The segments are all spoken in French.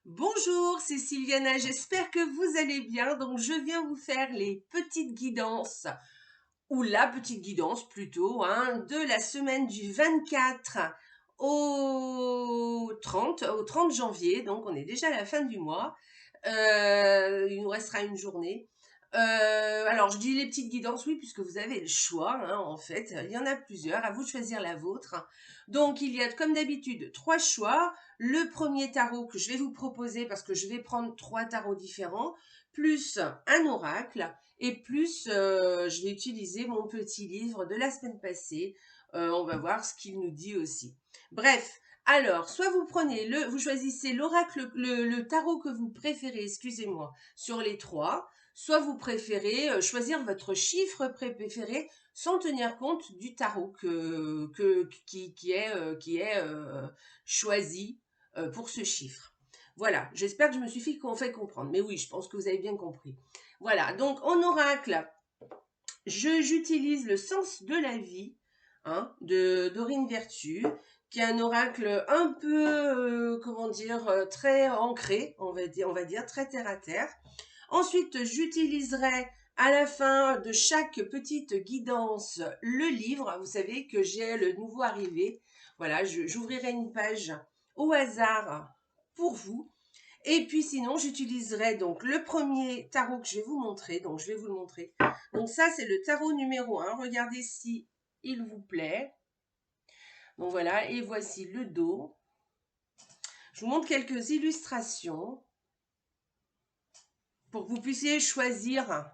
Bonjour, c'est Sylviana, j'espère que vous allez bien. Donc je viens vous faire les petites guidances, ou la petite guidance plutôt, de la semaine du 24 au 30 janvier. Donc on est déjà à la fin du mois. Il nous restera une journée. Alors je dis les petites guidances, oui, puisque vous avez le choix, en fait. Il y en a plusieurs, à vous de choisir la vôtre. Donc il y a comme d'habitude 3 choix. Le premier tarot que je vais vous proposer, parce que je vais prendre 3 tarots différents, plus un oracle, et plus je vais utiliser mon petit livre de la semaine passée. On va voir ce qu'il nous dit aussi. Bref, alors, soit vous choisissez l'oracle, le tarot que vous préférez, excusez-moi, sur les 3, soit vous préférez choisir votre chiffre préféré sans tenir compte du tarot qui est choisi pour ce chiffre. Voilà, j'espère que je me suis fait comprendre. Mais oui, je pense que vous avez bien compris. Voilà, donc en oracle, j'utilise le sens de la vie de Dorine Vertu, qui est un oracle un peu, comment dire, très ancré, on va dire très terre à terre. Ensuite, j'utiliserai à la fin de chaque petite guidance le livre. Vous savez que j'ai le nouveau arrivé. Voilà, j'ouvrirai une page au hasard pour vous. Et puis sinon, j'utiliserai donc le premier tarot que je vais vous montrer. Donc, je vais vous le montrer. Donc, ça, c'est le tarot numéro 1. Regardez si il vous plaît. Donc, voilà. Et voici le dos. Je vous montre quelques illustrations pour que vous puissiez choisir.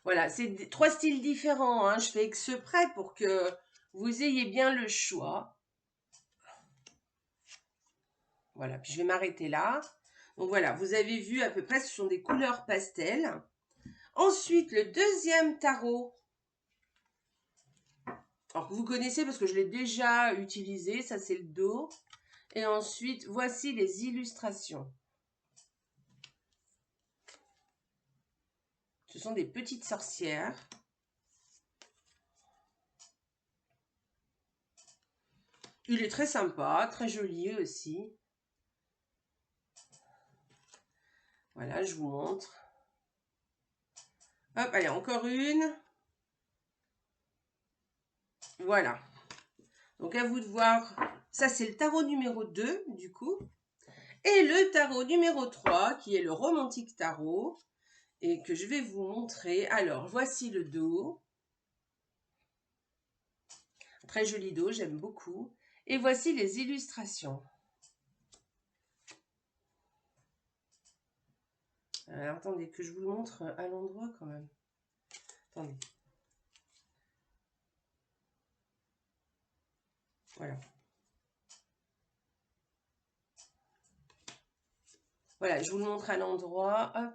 Voilà, c'est 3 styles différents. Je fais exprès pour que vous ayez bien le choix. Voilà, puis je vais m'arrêter là. Donc voilà, vous avez vu à peu près, ce sont des couleurs pastel. Ensuite, le deuxième tarot, alors que vous connaissez parce que je l'ai déjà utilisé, ça c'est le dos. Et ensuite, voici les illustrations. Ce sont des petites sorcières. Il est très sympa, très joli aussi. Voilà, je vous montre. Hop, allez, encore une. Voilà. Donc à vous de voir. Ça, c'est le tarot numéro 2, du coup. Et le tarot numéro 3, qui est le romantique tarot. Et que je vais vous montrer. Alors, voici le dos. Très joli dos, j'aime beaucoup. Et voici les illustrations. Alors, attendez, que je vous le montre à l'endroit quand même. Attendez. Voilà. Voilà, je vous le montre à l'endroit. Hop.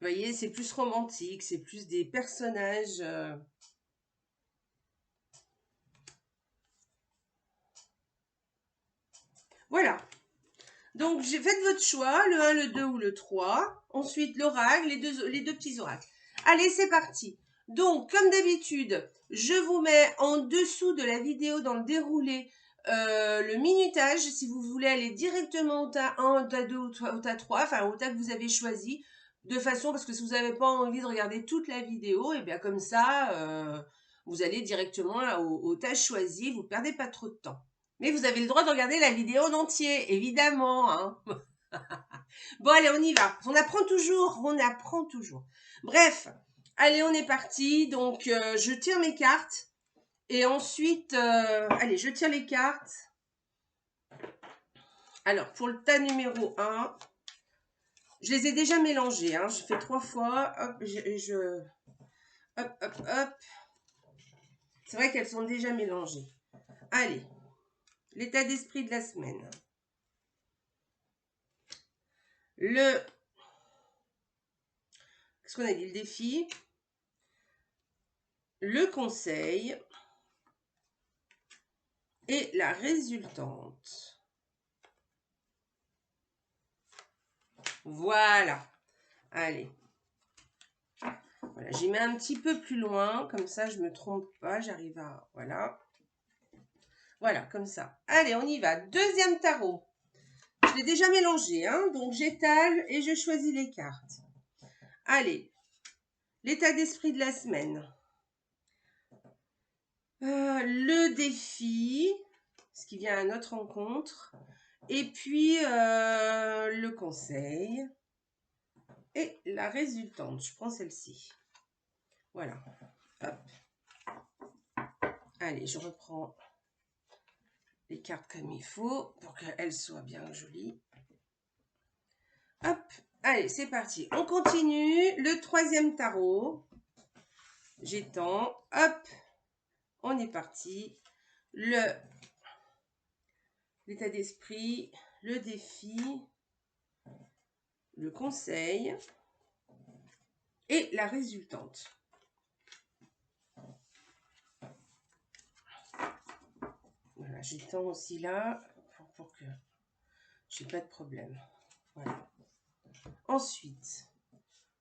Vous voyez, c'est plus romantique, c'est plus des personnages. Voilà. Donc, faites votre choix, le 1, le 2 ou le 3. Ensuite, l'oracle, les deux petits oracles. Allez, c'est parti. Donc, comme d'habitude, je vous mets en dessous de la vidéo, dans le déroulé, le minutage, si vous voulez aller directement au tas 1, au tas 2, au tas 3, enfin au tas que vous avez choisi, de façon, parce que si vous n'avez pas envie de regarder toute la vidéo, et bien comme ça, vous allez directement au tas choisi, vous ne perdez pas trop de temps. Mais vous avez le droit de regarder la vidéo en entier, évidemment. Bon, allez, on y va. On apprend toujours, on apprend toujours. Bref, allez, on est parti. Donc, je tire mes cartes. Et ensuite, allez, je tire les cartes. Alors, pour le tas numéro 1, je les ai déjà mélangées. Je fais 3 fois. Hop, hop, hop, hop. C'est vrai qu'elles sont déjà mélangées. Allez, l'état d'esprit de la semaine. Qu'est-ce qu'on a dit? Le défi. Le conseil. Et la résultante. Voilà. Allez. Voilà, j'y mets un petit peu plus loin, comme ça je me trompe pas, j'arrive à... Voilà. Voilà, comme ça. Allez, on y va. Deuxième tarot. Je l'ai déjà mélangé, hein, donc j'étale et je choisis les cartes. Allez, l'état d'esprit de la semaine. Le défi, ce qui vient à notre rencontre. Et puis, le conseil. Et la résultante. Je prends celle-ci. Voilà. Hop. Allez, je reprends les cartes comme il faut pour qu'elles soient bien jolies. Hop. Allez, c'est parti. On continue. Le troisième tarot. J'étends. Hop. On est parti. L'état d'esprit, le défi, le conseil et la résultante. Voilà, j'étends aussi là pour que j'ai pas de problème. Voilà. Ensuite,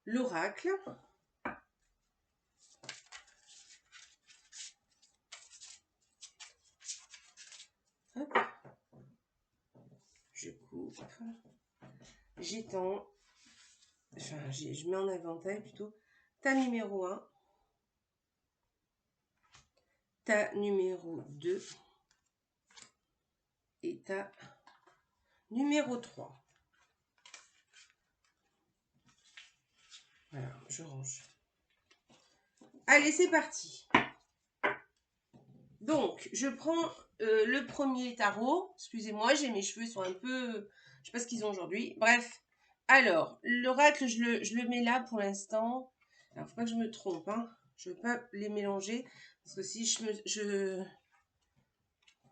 l'oracle. Hop. Je coupe. J'étends. Enfin, je mets en inventaire plutôt. Ta numéro 1. Ta numéro 2. Et ta numéro 3. Voilà, je range. Allez, c'est parti. Donc, je prends le premier tarot. Excusez-moi, j'ai mes cheveux, sont un peu... Je sais pas ce qu'ils ont aujourd'hui. Bref. Alors, l'oracle, je le mets là pour l'instant. Alors, faut pas que je me trompe, hein. Je veux pas les mélanger. Parce que si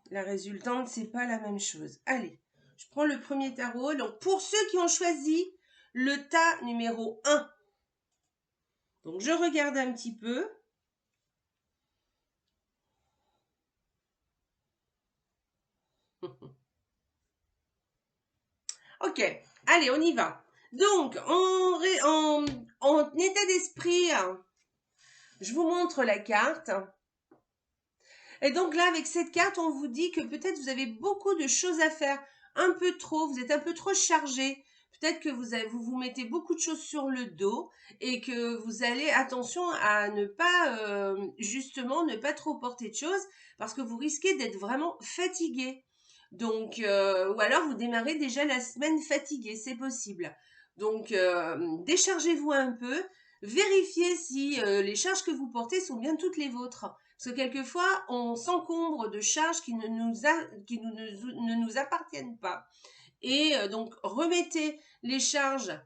la résultante, c'est pas la même chose. Allez, je prends le premier tarot. Donc, pour ceux qui ont choisi le tas numéro 1. Donc, je regarde un petit peu. Ok, allez, on y va. Donc, en état d'esprit, je vous montre la carte. Et donc là, avec cette carte, on vous dit que peut-être vous avez beaucoup de choses à faire, un peu trop, vous êtes un peu trop chargé. Peut-être que vous mettez beaucoup de choses sur le dos et que vous allez, attention à ne pas, justement, ne pas trop porter de choses parce que vous risquez d'être vraiment fatigué. Donc, ou alors vous démarrez déjà la semaine fatigué, c'est possible. Donc, déchargez-vous un peu, vérifiez si les charges que vous portez sont bien toutes les vôtres. Parce que quelquefois, on s'encombre de charges qui ne nous appartiennent pas. Et donc, remettez les charges,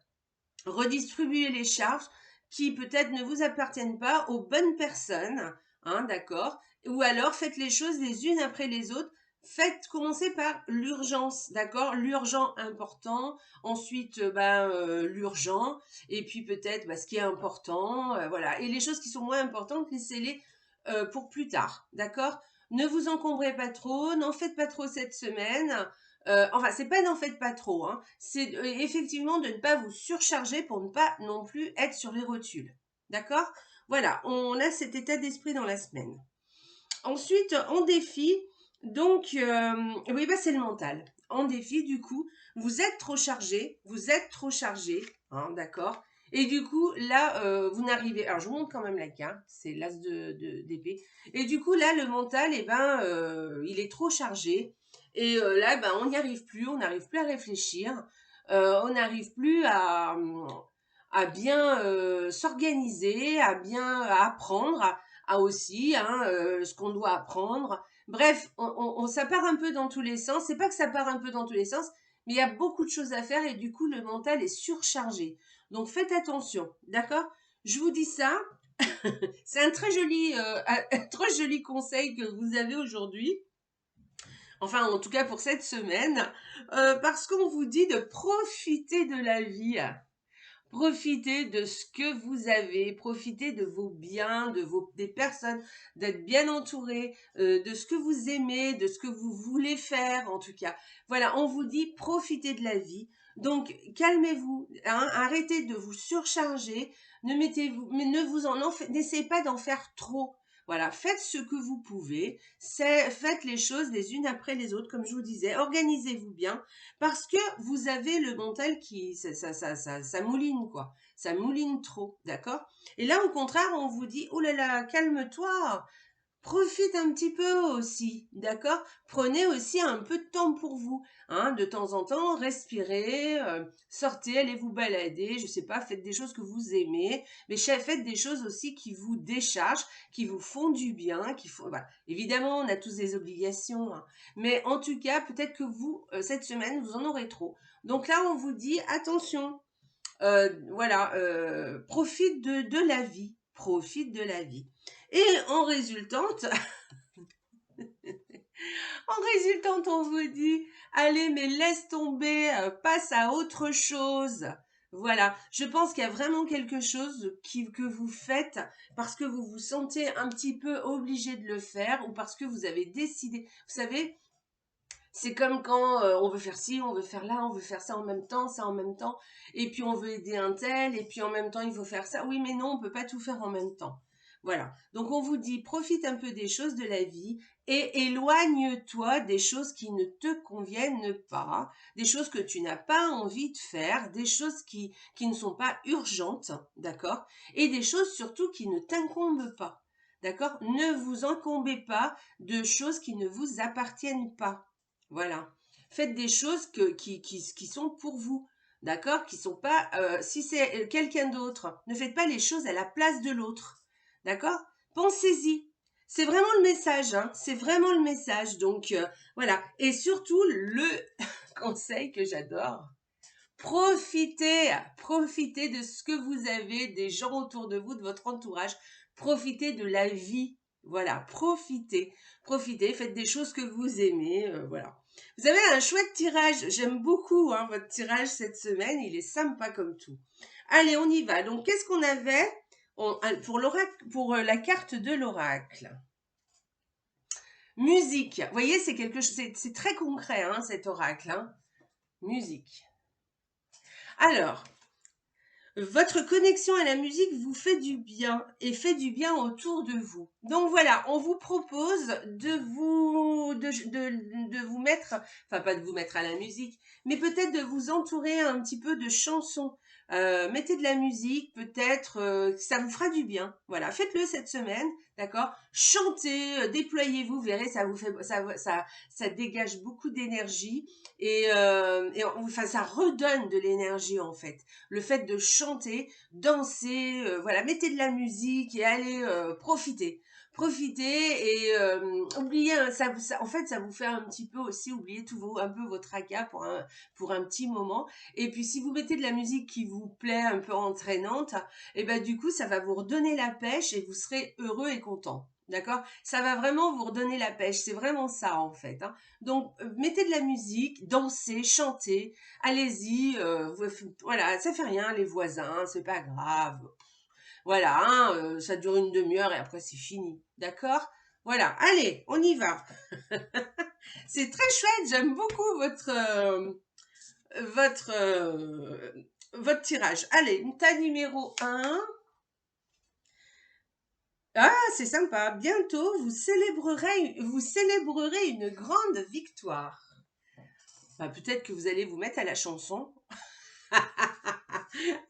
redistribuez les charges qui peut-être ne vous appartiennent pas aux bonnes personnes, hein, d'accord? Ou alors, faites les choses les unes après les autres. Faites commencer par l'urgence, d'accord? L'urgent important, ensuite l'urgent, et puis peut-être ce qui est important, voilà. Et les choses qui sont moins importantes, laissez-les pour plus tard, d'accord? Ne vous encombrez pas trop, n'en faites pas trop cette semaine. Enfin, c'est pas n'en faites pas trop, hein. C'est effectivement de ne pas vous surcharger pour ne pas non plus être sur les rotules, d'accord? Voilà, on a cet état d'esprit dans la semaine. Ensuite, en défi, donc, oui, c'est le mental. En défi, du coup, vous êtes trop chargé, hein, d'accord? Et du coup, là, vous n'arrivez... Alors, je vous montre quand même la carte, c'est l'as d'épée. Et du coup, là, le mental, il est trop chargé. Et là, on n'y arrive plus, on n'arrive plus à réfléchir. On n'arrive plus à bien s'organiser, à bien apprendre, à aussi ce qu'on doit apprendre. Bref, ça part un peu dans tous les sens. C'est pas que ça part un peu dans tous les sens, mais il y a beaucoup de choses à faire et du coup, le mental est surchargé. Donc, faites attention, d'accord? Je vous dis ça. C'est un très joli conseil que vous avez aujourd'hui. Enfin, en tout cas pour cette semaine, parce qu'on vous dit de profiter de la vie. Profitez de ce que vous avez, profitez de vos biens, des personnes, d'être bien entouré, de ce que vous aimez, de ce que vous voulez faire en tout cas. Voilà, on vous dit profitez de la vie, Donc, calmez-vous, hein, arrêtez de vous surcharger, n'essayez pas d'en faire trop. Voilà, faites ce que vous pouvez, faites les choses les unes après les autres, comme je vous disais, organisez-vous bien, parce que vous avez le mental qui, ça mouline, quoi. Ça mouline trop, d'accord? Et là, au contraire, on vous dit, oh là là, calme-toi, profite un petit peu aussi, d'accord? Prenez aussi un peu de temps pour vous, hein, de temps en temps, respirez, sortez, allez vous balader, je sais pas, faites des choses que vous aimez, mais faites des choses aussi qui vous déchargent, qui vous font du bien, voilà. Évidemment, on a tous des obligations, hein, mais en tout cas, peut-être que vous, cette semaine, vous en aurez trop. Donc là, on vous dit, attention, voilà, profite de la vie. Et en résultante, on vous dit, allez, mais laisse tomber, passe à autre chose. Voilà, je pense qu'il y a vraiment quelque chose que vous faites parce que vous vous sentez un petit peu obligé de le faire ou parce que vous avez décidé. Vous savez, c'est comme quand on veut faire ci, on veut faire là, on veut faire ça en même temps, et puis on veut aider un tel, et puis en même temps il faut faire ça. Oui, mais non, on peut pas tout faire en même temps. Voilà. Donc on vous dit, profite un peu des choses de la vie et éloigne-toi des choses qui ne te conviennent pas, des choses que tu n'as pas envie de faire, des choses qui ne sont pas urgentes, d'accord? Et des choses surtout qui ne t'incombent pas. D'accord? Ne vous incombez pas de choses qui ne vous appartiennent pas. Voilà. Faites des choses qui sont pour vous. D'accord? Qui sont pas. Si c'est quelqu'un d'autre, ne faites pas les choses à la place de l'autre. D'accord? Pensez-y. C'est vraiment le message. Hein, c'est vraiment le message. Donc, voilà. Et surtout, le conseil que j'adore. Profitez de ce que vous avez, des gens autour de vous, de votre entourage. Profitez de la vie. Voilà, profitez, faites des choses que vous aimez, voilà. Vous avez un chouette tirage, j'aime beaucoup hein, votre tirage cette semaine, il est sympa comme tout. Allez, on y va. Donc, qu'est-ce qu'on avait pour l'oracle, pour la carte de l'oracle? Musique. Vous voyez, c'est quelque chose, c'est très concret hein, cet oracle. Hein. Musique. Alors, votre connexion à la musique vous fait du bien et fait du bien autour de vous. Donc voilà, on vous propose de vous mettre, enfin pas de vous mettre à la musique, mais peut-être de vous entourer un petit peu de chansons. Mettez de la musique, peut-être, ça vous fera du bien. Voilà, faites-le cette semaine, d'accord? Chantez, déployez-vous, vous verrez, ça vous fait, ça dégage beaucoup d'énergie et enfin ça redonne de l'énergie en fait. Le fait de chanter, danser, voilà, mettez de la musique et allez profiter. Profitez et oubliez, en fait, ça vous fait un petit peu aussi oublier un peu vos tracas pour un petit moment. Et puis, si vous mettez de la musique qui vous plaît, un peu entraînante, et ben du coup, ça va vous redonner la pêche et vous serez heureux et content. D'accord? Ça va vraiment vous redonner la pêche. C'est vraiment ça, en fait. Hein. Donc, mettez de la musique, dansez, chantez, allez-y, voilà, ça fait rien, les voisins, c'est pas grave. Voilà, hein, ça dure une demi-heure et après c'est fini. D'accord? Voilà, allez, on y va. C'est très chouette, j'aime beaucoup votre, votre tirage. Allez, tas numéro 1. Ah, c'est sympa. Bientôt, vous célébrerez une grande victoire. Enfin, peut-être que vous allez vous mettre à la chanson.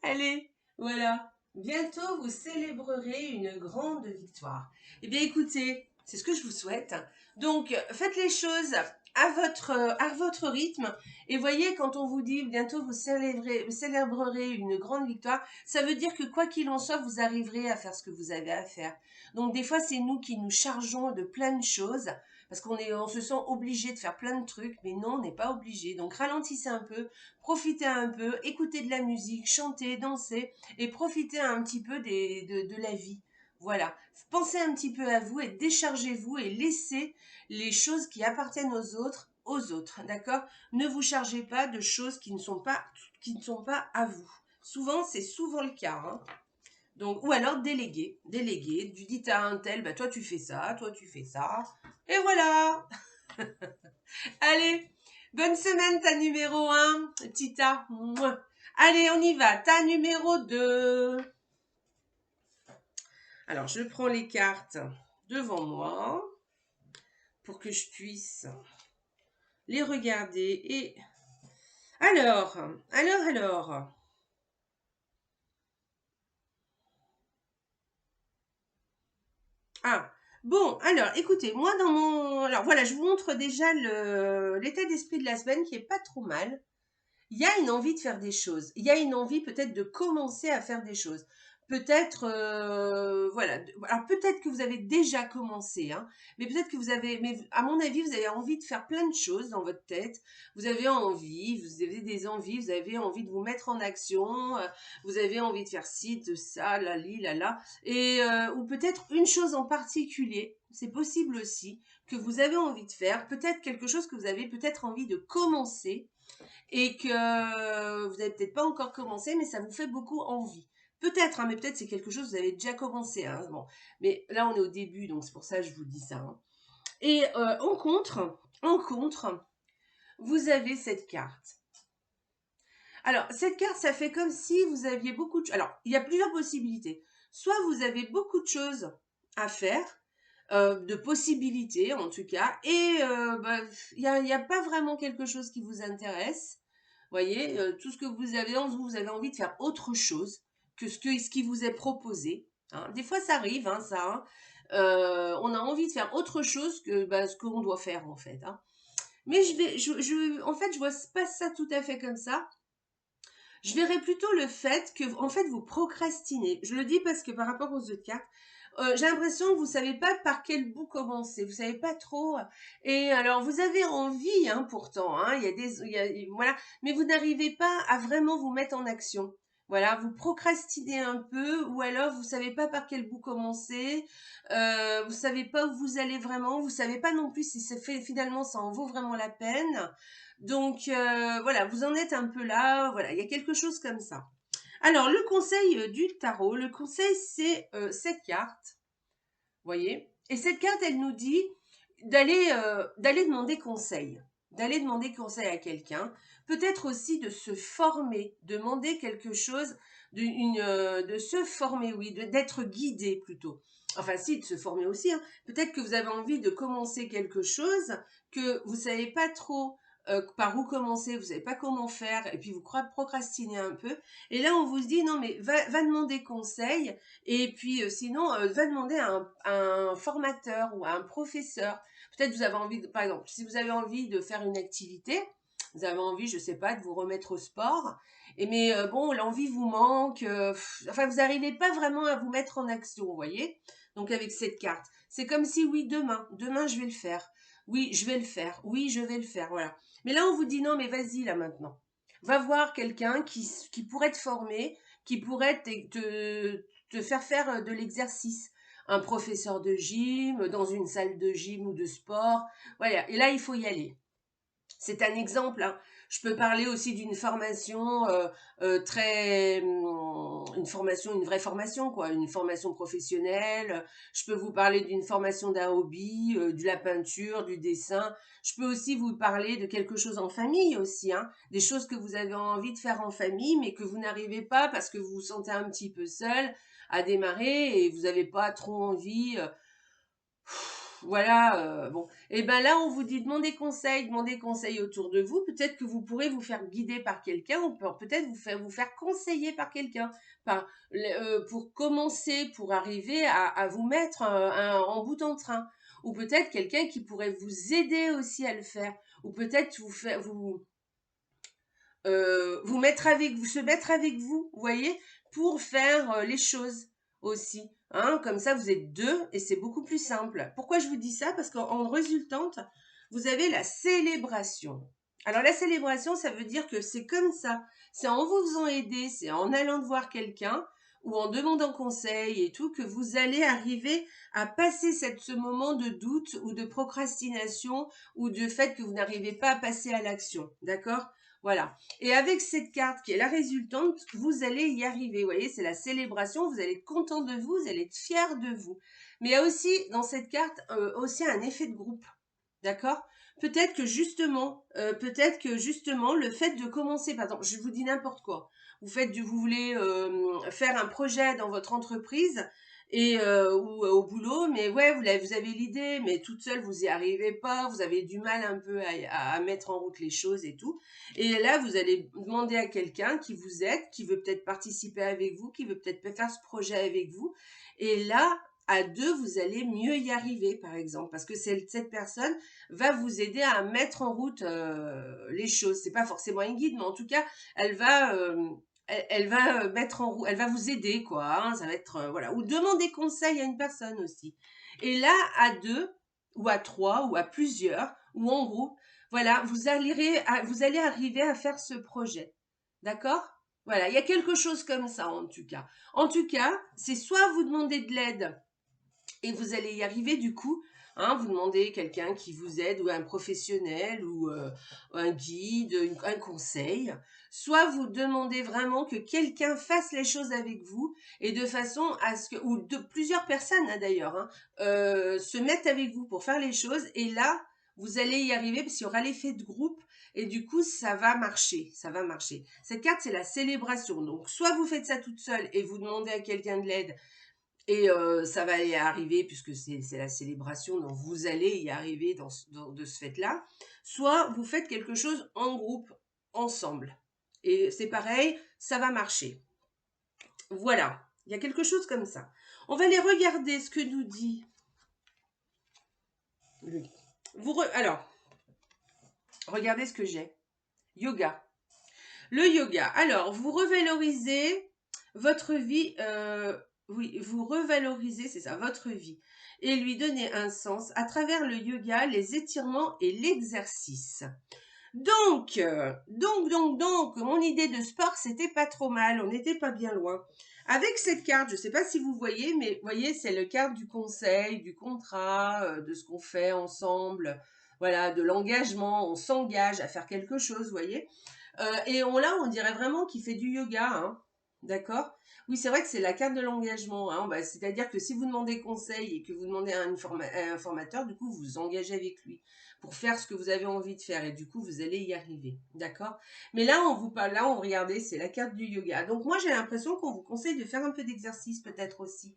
Allez, voilà. Bientôt, vous célébrerez une grande victoire. Eh bien, écoutez, c'est ce que je vous souhaite. Donc, faites les choses à votre rythme. Et voyez, quand on vous dit bientôt vous célébrerez une grande victoire, ça veut dire que quoi qu'il en soit, vous arriverez à faire ce que vous avez à faire. Donc, des fois, c'est nous qui nous chargeons de plein de choses parce on se sent obligé de faire plein de trucs, mais non, on n'est pas obligé. Donc, ralentissez un peu, profitez un peu, écoutez de la musique, chantez, dansez et profitez un petit peu de la vie. Voilà. Pensez un petit peu à vous et déchargez-vous et laissez les choses qui appartiennent aux autres, d'accord? Ne vous chargez pas de choses qui ne sont pas à vous. C'est souvent le cas, hein. Donc, ou alors déléguer, tu dis à un tel, bah toi tu fais ça, et voilà. Allez, Bonne semaine, ta numéro 1, Tita. Mouah. Allez, on y va. Ta numéro 2. Alors, je prends les cartes devant moi pour que je puisse les regarder. Et alors. Ah, bon, alors, écoutez, moi dans mon... Alors voilà, je vous montre déjà l'état d'esprit de la semaine qui est pas trop mal. Il y a une envie de faire des choses. Il y a une envie peut-être de commencer à faire des choses. Peut-être, voilà. Alors peut-être que vous avez déjà commencé, hein, mais peut-être que vous avez, mais à mon avis, vous avez envie de faire plein de choses dans votre tête. Vous avez envie, vous avez des envies, vous avez envie de vous mettre en action, vous avez envie de faire ci, de ça, là, li, là, là, et ou peut-être une chose en particulier. C'est possible aussi que vous avez envie de faire. Peut-être quelque chose que vous avez peut-être envie de commencer et que vous n'avez peut-être pas encore commencé, mais ça vous fait beaucoup envie. Peut-être, hein, mais peut-être c'est quelque chose que vous avez déjà commencé. Hein, bon. Mais là, on est au début, donc c'est pour ça que je vous dis ça. Hein. Et en contre, vous avez cette carte. Alors, cette carte, ça fait comme si vous aviez beaucoup de... Alors, il y a plusieurs possibilités. Soit vous avez beaucoup de choses à faire, de possibilités en tout cas, et bah, il n'y a pas vraiment quelque chose qui vous intéresse. Voyez, tout ce que vous avez en vous, vous avez envie de faire autre chose que ce qui vous est proposé. Hein. Des fois, ça arrive, hein, ça. Hein. On a envie de faire autre chose que bah, ce qu'on doit faire en fait. Hein. Mais en fait, je vois pas ça tout à fait comme ça. Je verrais plutôt le fait que, en fait, vous procrastinez. Je le dis parce que par rapport aux autres cartes, j'ai l'impression que vous savez pas par quel bout commencer. Vous savez pas trop. Et alors, vous avez envie, hein, pourtant. Hein, voilà, mais vous n'arrivez pas à vraiment vous mettre en action. Voilà, vous procrastinez un peu, ou alors vous savez pas par quel bout commencer. Vous savez pas où vous allez vraiment. Vous savez pas non plus si c'est fait finalement ça en vaut vraiment la peine. Donc voilà, vous en êtes un peu là, voilà, il y a quelque chose comme ça. Alors le conseil du tarot, le conseil c'est cette carte, voyez. Et cette carte, elle nous dit d'aller demander conseil, d'aller demander conseil à quelqu'un, peut-être aussi de se former, demander quelque chose, de se former, oui, d'être guidé plutôt. Enfin si, de se former aussi. Hein. Peut-être que vous avez envie de commencer quelque chose que vous savez pas trop par où commencer, vous savez pas comment faire, et puis vous procrastinez un peu. Et là, on vous dit non mais va demander conseil et puis sinon, va demander à un formateur ou à un professeur. Peut-être vous avez envie, par exemple, si vous avez envie de faire une activité, vous avez envie, je sais pas, de vous remettre au sport, et mais bon, l'envie vous manque, enfin vous n'arrivez pas vraiment à vous mettre en action, vous voyez. Donc avec cette carte, c'est comme si oui, demain je vais le faire. Oui, je vais le faire. Oui, je vais le faire. Voilà. Mais là, on vous dit non, mais vas-y là maintenant. Va voir quelqu'un qui pourrait te former, qui pourrait te faire faire de l'exercice. Un professeur de gym, dans une salle de gym ou de sport. Voilà. Et là, il faut y aller. C'est un exemple. Hein. Je peux parler aussi d'une formation une vraie formation, quoi, une formation professionnelle. Je peux vous parler d'une formation d'un hobby, de la peinture, du dessin. Je peux aussi vous parler de quelque chose en famille aussi, hein, des choses que vous avez envie de faire en famille, mais que vous n'arrivez pas parce que vous vous sentez un petit peu seul à démarrer et vous n'avez pas trop envie. Voilà, bon. Et ben là, on vous dit demandez conseil autour de vous. Peut-être que vous pourrez vous faire guider par quelqu'un, ou peut-être vous faire conseiller par quelqu'un, pour commencer, pour arriver à vous mettre en bout en train. Ou peut-être quelqu'un qui pourrait vous aider aussi à le faire. Ou peut-être se mettre avec vous, vous voyez, pour faire les choses aussi. Hein, comme ça, vous êtes deux et c'est beaucoup plus simple. Pourquoi je vous dis ça? Parce qu'en résultante, vous avez la célébration. Alors la célébration, ça veut dire que c'est comme ça. C'est en vous faisant aider, c'est en allant voir quelqu'un ou en demandant conseil et tout que vous allez arriver à passer ce moment de doute ou de procrastination ou de fait que vous n'arrivez pas à passer à l'action. D'accord? Voilà. Et avec cette carte qui est la résultante, vous allez y arriver. Vous voyez, c'est la célébration. Vous allez être content de vous, vous allez être fier de vous. Mais il y a aussi dans cette carte aussi un effet de groupe. D'accord? peut-être que justement, le fait de commencer, par exemple, je vous dis n'importe quoi, vous voulez faire un projet dans votre entreprise et ou au boulot, mais ouais, vous avez l'idée, mais toute seule vous y arrivez pas, vous avez du mal un peu à mettre en route les choses et tout. Et là, vous allez demander à quelqu'un qui vous aide, qui veut peut-être participer avec vous, qui veut peut-être faire ce projet avec vous. Et là, à deux, vous allez mieux y arriver, par exemple, parce que cette personne va vous aider à mettre en route les choses. C'est pas forcément un guide, mais en tout cas, elle va mettre en route, elle va vous aider, quoi. Hein, ça va être voilà. Ou demander conseil à une personne aussi. Et là, à deux, ou à trois, ou à plusieurs, ou en groupe, voilà, vous allez arriver à faire ce projet. D'accord? Voilà, il y a quelque chose comme ça en tout cas. En tout cas, c'est soit vous demandez de l'aide et vous allez y arriver du coup. Hein, vous demandez quelqu'un qui vous aide ou un professionnel ou un guide, un conseil. Soit vous demandez vraiment que quelqu'un fasse les choses avec vous et de façon à ce que, ou de plusieurs personnes hein, d'ailleurs, hein, se mettent avec vous pour faire les choses et là, vous allez y arriver parce qu'il y aura l'effet de groupe et du coup, ça va marcher, ça va marcher. Cette carte, c'est la célébration. Donc, soit vous faites ça toute seule et vous demandez à quelqu'un de l'aide et ça va y arriver puisque c'est la célébration, donc vous allez y arriver de ce fait-là. Soit vous faites quelque chose en groupe, ensemble. Et c'est pareil, ça va marcher. Voilà, il y a quelque chose comme ça. On va aller regarder ce que nous dit. Alors, regardez ce que j'ai. Yoga. Le yoga. Alors, vous revalorisez votre vie. Oui, vous revalorisez, c'est ça, votre vie. Et lui donner un sens à travers le yoga, les étirements et l'exercice. Donc, mon idée de sport, c'était pas trop mal, on n'était pas bien loin. Avec cette carte, je ne sais pas si vous voyez, mais vous voyez, c'est le carte du conseil, du contrat, de ce qu'on fait ensemble, voilà, de l'engagement, on s'engage à faire quelque chose, vous voyez. Et là, on dirait vraiment qu'il fait du yoga, hein. D'accord? Oui, c'est vrai que c'est la carte de l'engagement, hein. Bah, c'est-à-dire que si vous demandez conseil et que vous demandez à un formateur, du coup, vous vous engagez avec lui pour faire ce que vous avez envie de faire et du coup, vous allez y arriver. D'accord? Mais là, on vous parle, là, on regardez, c'est la carte du yoga. Donc, moi, j'ai l'impression qu'on vous conseille de faire un peu d'exercice peut-être aussi.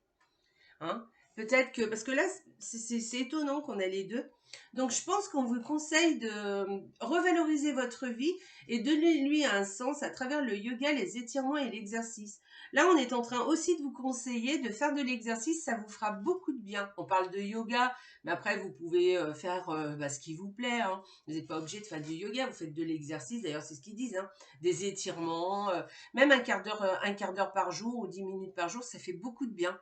Hein? Peut-être que, parce que là, c'est étonnant qu'on a les deux. Donc, je pense qu'on vous conseille de revaloriser votre vie et donner lui un sens à travers le yoga, les étirements et l'exercice. Là, on est en train aussi de vous conseiller de faire de l'exercice, ça vous fera beaucoup de bien. On parle de yoga, mais après, vous pouvez faire ce qui vous plaît. Hein. Vous n'êtes pas obligé de faire du yoga, vous faites de l'exercice, d'ailleurs, c'est ce qu'ils disent. Hein. Des étirements, même un quart d'heure par jour ou 10 minutes par jour, ça fait beaucoup de bien.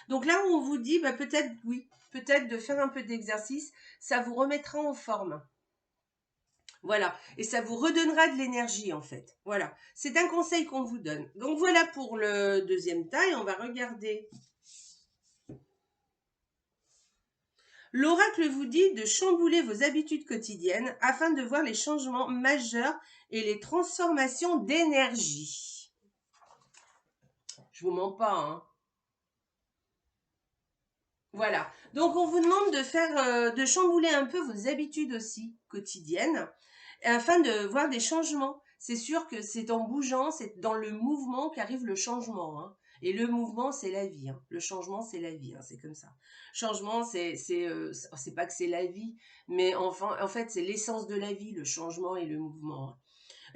Donc là, on vous dit, peut-être, oui, peut-être de faire un peu d'exercice, ça vous remettra en forme. Voilà, et ça vous redonnera de l'énergie en fait. Voilà, c'est un conseil qu'on vous donne. Donc voilà pour le deuxième taille, on va regarder. L'oracle vous dit de chambouler vos habitudes quotidiennes afin de voir les changements majeurs et les transformations d'énergie. Je vous mens pas, hein. Voilà. Donc on vous demande de chambouler un peu vos habitudes aussi quotidiennes afin de voir des changements. C'est sûr que c'est en bougeant, c'est dans le mouvement qu'arrive le changement. Hein. Et le mouvement, c'est la vie. Hein. Le changement, c'est la vie. Hein. C'est comme ça. Changement, c'est pas que c'est la vie, mais enfin, en fait, c'est l'essence de la vie, le changement et le mouvement.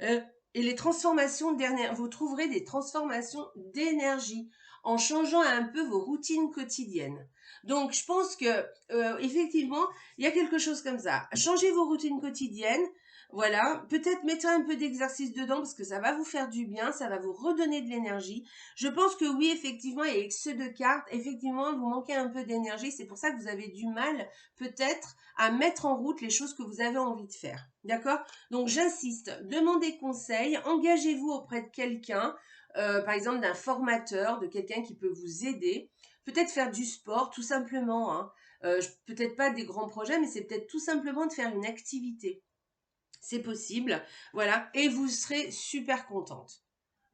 Hein. Et les transformations dernières, vous trouverez des transformations d'énergie en changeant un peu vos routines quotidiennes. Donc, je pense que effectivement, il y a quelque chose comme ça. Changez vos routines quotidiennes. Voilà, peut-être mettez un peu d'exercice dedans parce que ça va vous faire du bien, ça va vous redonner de l'énergie. Je pense que oui, effectivement, et avec ces deux cartes, effectivement, vous manquez un peu d'énergie. C'est pour ça que vous avez du mal, peut-être, à mettre en route les choses que vous avez envie de faire. D'accord? Donc, j'insiste, demandez conseil, engagez-vous auprès de quelqu'un, par exemple d'un formateur, de quelqu'un qui peut vous aider. Peut-être faire du sport, tout simplement. Hein. Peut-être pas des grands projets, mais c'est peut-être tout simplement de faire une activité. C'est possible, voilà, et vous serez super contente.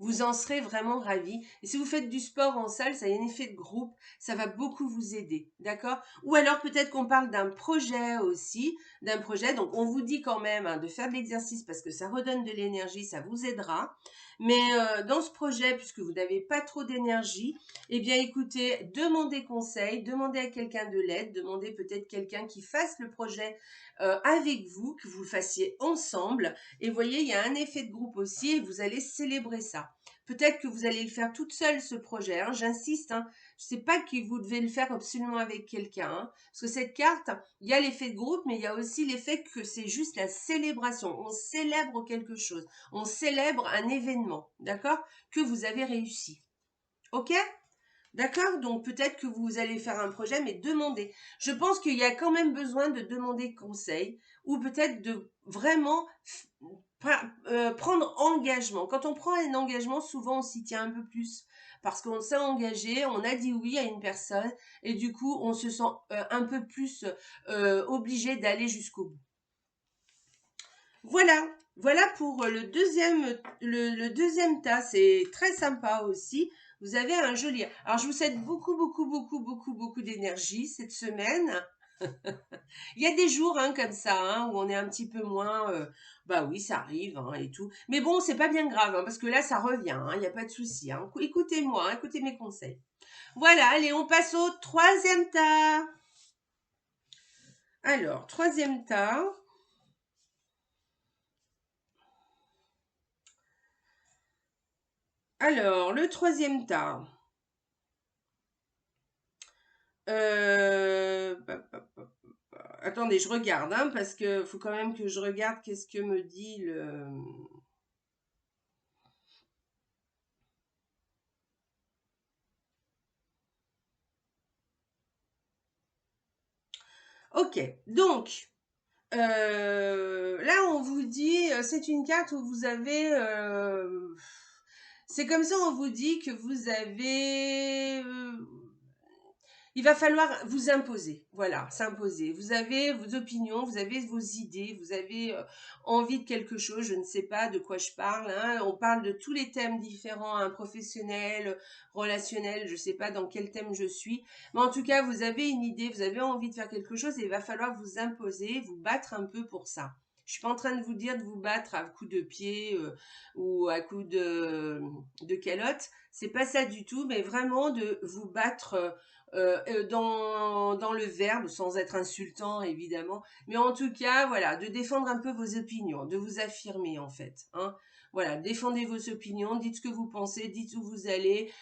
Vous en serez vraiment ravis. Et si vous faites du sport en salle, ça a un effet de groupe, ça va beaucoup vous aider, d'accord? Ou alors peut-être qu'on parle d'un projet aussi, d'un projet. Donc on vous dit quand même hein, de faire de l'exercice parce que ça redonne de l'énergie, ça vous aidera. Mais dans ce projet, puisque vous n'avez pas trop d'énergie, eh bien écoutez, demandez conseil, demandez à quelqu'un de l'aide, demandez peut-être quelqu'un qui fasse le projet avec vous, que vous le fassiez ensemble. Et vous voyez, il y a un effet de groupe aussi et vous allez célébrer ça. Peut-être que vous allez le faire toute seule ce projet, hein, j'insiste. Hein. Je ne sais pas que vous devez le faire absolument avec quelqu'un. Hein, parce que cette carte, il y a l'effet de groupe, mais il y a aussi l'effet que c'est juste la célébration. On célèbre quelque chose. On célèbre un événement, d'accord? Que vous avez réussi. Ok? D'accord? Donc peut-être que vous allez faire un projet, mais demandez. Je pense qu'il y a quand même besoin de demander conseil ou peut-être de vraiment prendre engagement. Quand on prend un engagement, souvent on s'y tient un peu plus parce qu'on s'est engagé, on a dit oui à une personne et du coup on se sent un peu plus obligé d'aller jusqu'au bout. Voilà, voilà pour le deuxième tas, c'est très sympa aussi. Vous avez un joli. Alors je vous souhaite beaucoup d'énergie cette semaine. Il y a des jours hein, comme ça hein, où on est un petit peu moins. Bah oui, ça arrive hein, et tout. Mais bon, c'est pas bien grave hein, parce que là ça revient. Hein, il n'y a pas de souci. Hein. Écoutez-moi, hein, écoutez mes conseils. Voilà, allez, on passe au troisième tas. Alors, troisième tas. Alors, le troisième tas. Attendez, je regarde, hein, parce que faut quand même que je regarde qu'est-ce que me dit le. Ok, donc là on vous dit, c'est une carte où vous avez. C'est comme ça, on vous dit que vous avez. Il va falloir vous imposer, voilà, s'imposer. Vous avez vos opinions, vous avez vos idées, vous avez envie de quelque chose, je ne sais pas de quoi je parle. Hein. On parle de tous les thèmes différents, hein, professionnels, relationnels, je ne sais pas dans quel thème je suis. Mais en tout cas, vous avez une idée, vous avez envie de faire quelque chose et il va falloir vous imposer, vous battre un peu pour ça. Je suis pas en train de vous dire de vous battre à coups de pied ou à coups de calotte. C'est pas ça du tout, mais vraiment de vous battre dans le verbe, sans être insultant évidemment, mais en tout cas, voilà, de défendre un peu vos opinions, de vous affirmer en fait. Hein. Voilà, défendez vos opinions, dites ce que vous pensez, dites où vous allez,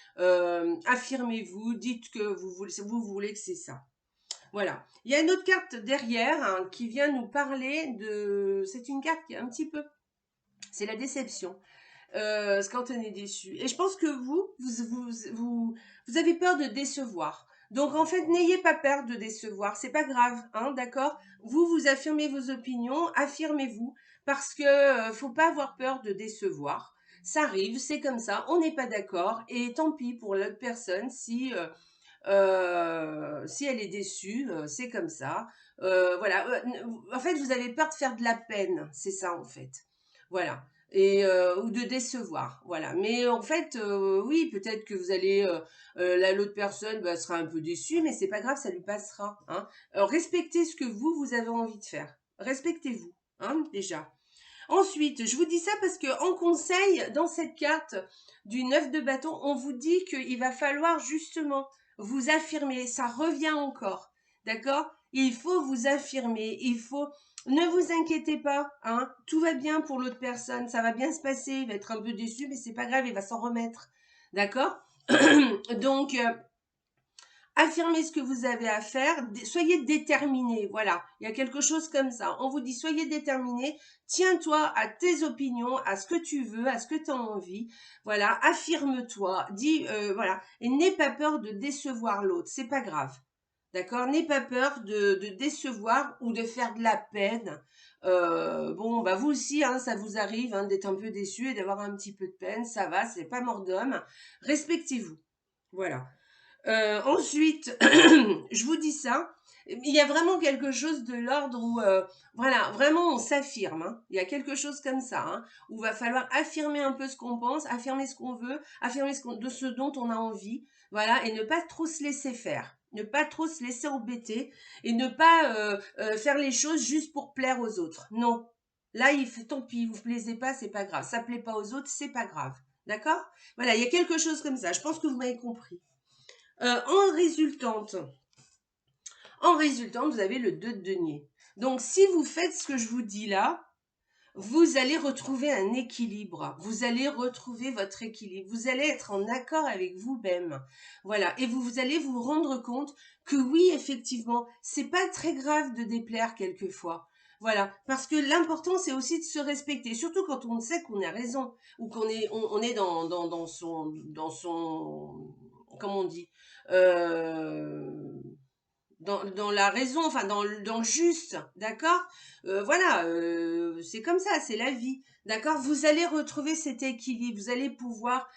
affirmez-vous, dites que vous voulez que c'est ça. Voilà. Il y a une autre carte derrière hein, qui vient nous parler de. C'est une carte qui est un petit peu. C'est la déception. Quand on est déçu. Et je pense que vous avez peur de décevoir. Donc en fait, n'ayez pas peur de décevoir, c'est pas grave, hein, d'accord? Vous affirmez vos opinions, affirmez-vous, parce que faut pas avoir peur de décevoir. Ça arrive, c'est comme ça, on n'est pas d'accord, et tant pis pour l'autre personne si elle est déçue, c'est comme ça. Voilà. En fait, vous avez peur de faire de la peine, c'est ça en fait. Voilà. Et ou de décevoir, voilà. Mais en fait, oui, peut-être que vous allez, l'autre personne bah, sera un peu déçue, mais c'est pas grave, ça lui passera. Hein. Alors, respectez ce que vous avez envie de faire. Respectez-vous, hein, déjà. Ensuite, je vous dis ça parce que en conseil, dans cette carte du 9 de bâton, on vous dit qu'il va falloir justement vous affirmer. Ça revient encore, d'accord? Il faut vous affirmer. Ne vous inquiétez pas, hein. Tout va bien pour l'autre personne. Ça va bien se passer. Il va être un peu déçu, mais c'est pas grave. Il va s'en remettre, d'accord? Donc affirmez ce que vous avez à faire, soyez déterminé, voilà, il y a quelque chose comme ça. On vous dit soyez déterminé, tiens-toi à tes opinions, à ce que tu veux, à ce que tu as envie, voilà, affirme-toi, dis, voilà, et n'aie pas peur de décevoir l'autre, c'est pas grave, d'accord? N'aie pas peur de décevoir ou de faire de la peine. Bon, bah vous aussi, hein, ça vous arrive hein, d'être un peu déçu et d'avoir un petit peu de peine, ça va, c'est pas mort d'homme. Respectez-vous, voilà. Ensuite, je vous dis ça, il y a vraiment quelque chose de l'ordre où, voilà, vraiment on s'affirme. Hein. Il y a quelque chose comme ça, hein, où il va falloir affirmer un peu ce qu'on pense, affirmer ce qu'on veut, affirmer de ce dont on a envie, voilà, et ne pas trop se laisser faire, ne pas trop se laisser embêter, et ne pas faire les choses juste pour plaire aux autres. Non, là, il fait tant pis, vous plaisez pas, c'est pas grave. Ça plaît pas aux autres, c'est pas grave. D'accord? Voilà, il y a quelque chose comme ça. Je pense que vous m'avez compris. En résultante, vous avez le 2 de denier. Donc, si vous faites ce que je vous dis là, vous allez retrouver un équilibre. Vous allez retrouver votre équilibre. Vous allez être en accord avec vous-même. Voilà. Et vous allez vous rendre compte que oui, effectivement, c'est pas très grave de déplaire quelquefois. Voilà. Parce que l'important, c'est aussi de se respecter. Surtout quand on sait qu'on a raison. Ou qu'on est, on est dans son, comment on dit, euh, dans la raison, enfin dans le juste, d'accord. Voilà, c'est comme ça, c'est la vie, d'accord. Vous allez retrouver cet équilibre, vous allez pouvoir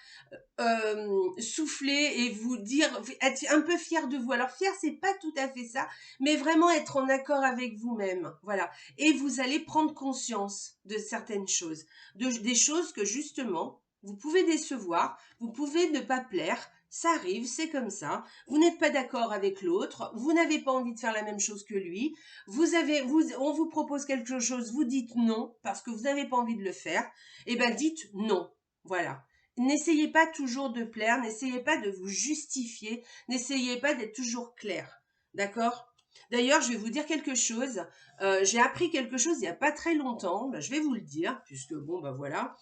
souffler et vous dire, être un peu fier de vous. Alors fier, c'est pas tout à fait ça, mais vraiment être en accord avec vous-même, voilà. Et vous allez prendre conscience de certaines choses, des choses que justement vous pouvez décevoir, vous pouvez ne pas plaire. Ça arrive, c'est comme ça. Vous n'êtes pas d'accord avec l'autre, vous n'avez pas envie de faire la même chose que lui, on vous propose quelque chose, vous dites non parce que vous n'avez pas envie de le faire, et ben dites non. Voilà. N'essayez pas toujours de plaire, n'essayez pas de vous justifier, n'essayez pas d'être toujours clair. D'accord? D'ailleurs, je vais vous dire quelque chose. J'ai appris quelque chose il n'y a pas très longtemps. Ben, je vais vous le dire, puisque bon, ben voilà.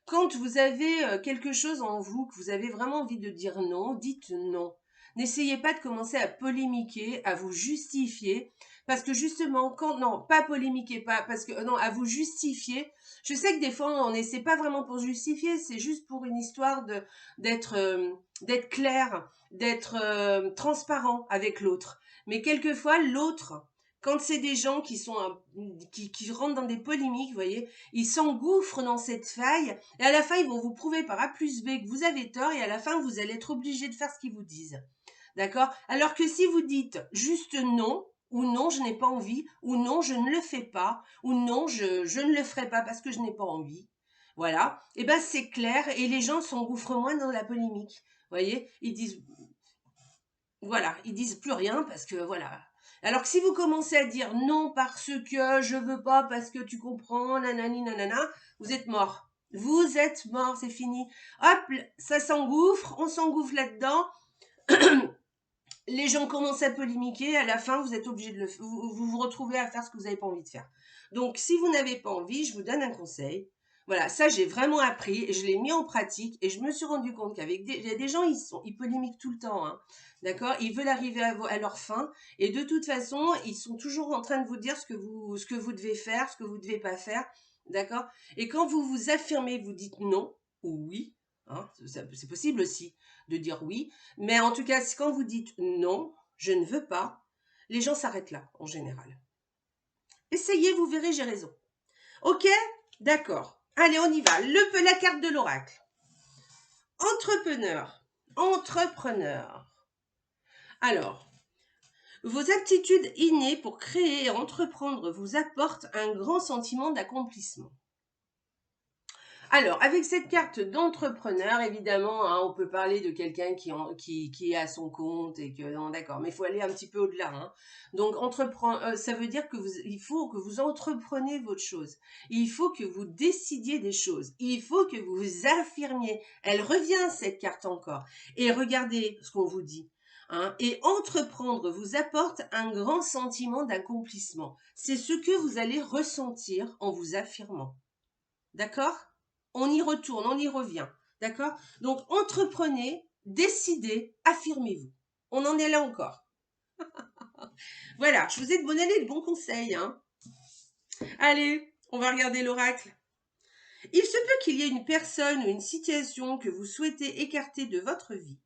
Quand vous avez quelque chose en vous, que vous avez vraiment envie de dire non, dites non. N'essayez pas de commencer à polémiquer, à vous justifier, parce que justement, non, pas polémiquer, pas, parce que, non, à vous justifier. Je sais que des fois, on n'essaie pas vraiment pour justifier, c'est juste pour une histoire d'être clair, d'être transparent avec l'autre. Mais quelquefois, l'autre, quand c'est des gens qui rentrent dans des polémiques, vous voyez, ils s'engouffrent dans cette faille, et à la fin, ils vont vous prouver par A plus B que vous avez tort, et à la fin, vous allez être obligé de faire ce qu'ils vous disent. D'accord? Alors que si vous dites juste non, ou non, je n'ai pas envie, ou non, je ne le fais pas, ou non, je ne le ferai pas parce que je n'ai pas envie, voilà, et ben c'est clair, et les gens s'engouffrent moins dans la polémique. Vous voyez? Ils disent, voilà, ils disent plus rien parce que voilà. Alors que si vous commencez à dire non parce que je veux pas, parce que tu comprends, nanani nanana, vous êtes mort. Vous êtes mort, c'est fini. Hop, ça s'engouffre, on s'engouffre là-dedans. Les gens commencent à polémiquer, à la fin, vous êtes obligé de vous retrouvez à faire ce que vous n'avez pas envie de faire. Donc, si vous n'avez pas envie, je vous donne un conseil. Voilà, ça j'ai vraiment appris et je l'ai mis en pratique et je me suis rendu compte qu'avec il y a des gens, ils polémiquent tout le temps, hein, d'accord. Ils veulent arriver à leur fin et de toute façon, ils sont toujours en train de vous dire ce que vous devez faire, ce que vous ne devez pas faire, d'accord. Et quand vous vous affirmez, vous dites non ou oui, hein, c'est possible aussi de dire oui, mais en tout cas, quand vous dites non, je ne veux pas, les gens s'arrêtent là, en général. Essayez, vous verrez, j'ai raison. Ok? D'accord. Allez, on y va. La carte de l'oracle. Entrepreneur. Entrepreneur. Alors, vos aptitudes innées pour créer et entreprendre vous apportent un grand sentiment d'accomplissement. Alors, avec cette carte d'entrepreneur, évidemment, hein, on peut parler de quelqu'un qui est à son compte et que, non, d'accord, mais il faut aller un petit peu au-delà. Hein. Donc, ça veut dire il faut que vous entrepreniez votre chose. Il faut que vous décidiez des choses. Il faut que vous vous affirmiez. Elle revient, cette carte encore. Et regardez ce qu'on vous dit. Hein, et entreprendre vous apporte un grand sentiment d'accomplissement. C'est ce que vous allez ressentir en vous affirmant. D'accord? On y retourne, on y revient. D'accord? Donc, entreprenez, décidez, affirmez-vous. On en est là encore. Voilà, je vous ai donné de bons conseils. Hein. Allez, on va regarder l'oracle. Il se peut qu'il y ait une personne ou une situation que vous souhaitez écarter de votre vie.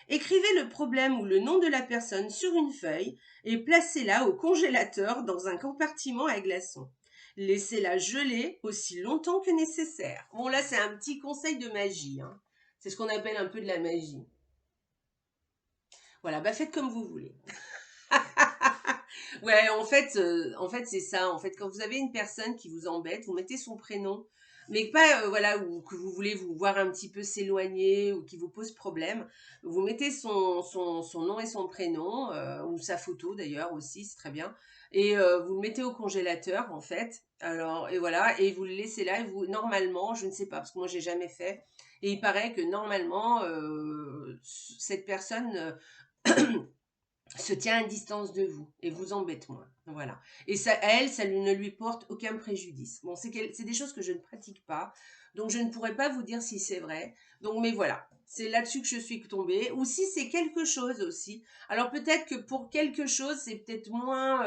Écrivez le problème ou le nom de la personne sur une feuille et placez-la au congélateur dans un compartiment à glaçons. Laissez-la geler aussi longtemps que nécessaire. Bon, là, c'est un petit conseil de magie. Hein. C'est ce qu'on appelle un peu de la magie. Voilà, bah faites comme vous voulez. Ouais, en fait, c'est ça. En fait, quand vous avez une personne qui vous embête, vous mettez son prénom, mais pas, voilà, ou que vous voulez vous voir un petit peu s'éloigner ou qui vous pose problème. Vous mettez son nom et son prénom, ou sa photo d'ailleurs aussi, c'est très bien. Et vous le mettez au congélateur, en fait. Alors, et voilà, et vous le laissez là, et vous, normalement, je ne sais pas, parce que moi, j'ai jamais fait. Et il paraît que normalement, cette personne se tient à distance de vous et vous embête moins. Voilà. Et ça, elle, ça ne lui porte aucun préjudice. Bon, c'est des choses que je ne pratique pas, donc je ne pourrais pas vous dire si c'est vrai. Donc, mais voilà, c'est là-dessus que je suis tombée. Ou si c'est quelque chose aussi. Alors peut-être que pour quelque chose, c'est peut-être moins.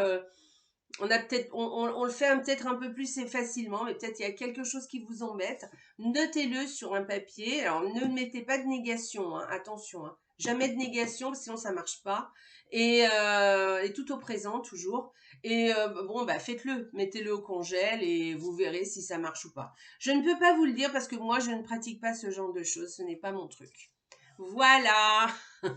On a peut-être, on le fait peut-être un peu plus facilement, mais peut-être il y a quelque chose qui vous embête. Notez-le sur un papier. Alors ne mettez pas de négation, hein, attention, hein. Jamais de négation, sinon ça marche pas. Et tout au présent toujours. Et bon, bah faites-le, mettez-le au congèle et vous verrez si ça marche ou pas. Je ne peux pas vous le dire parce que moi je ne pratique pas ce genre de choses, ce n'est pas mon truc. Voilà. Vous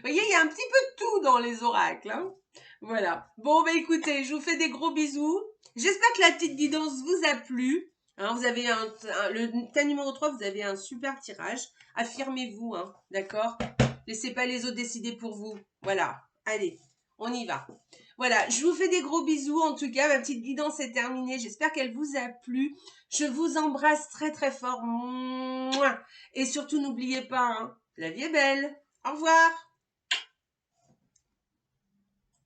voyez, il y a un petit peu de tout dans les oracles, hein. Voilà. Bon, bah écoutez, je vous fais des gros bisous. J'espère que la petite guidance vous a plu. Hein, vous avez le thème numéro 3, vous avez un super tirage. Affirmez-vous, hein, d'accord? Laissez pas les autres décider pour vous. Voilà. Allez, on y va. Voilà, je vous fais des gros bisous. En tout cas, ma petite guidance est terminée. J'espère qu'elle vous a plu. Je vous embrasse très très fort. Mouah. Et surtout, n'oubliez pas, hein, la vie est belle. Au revoir.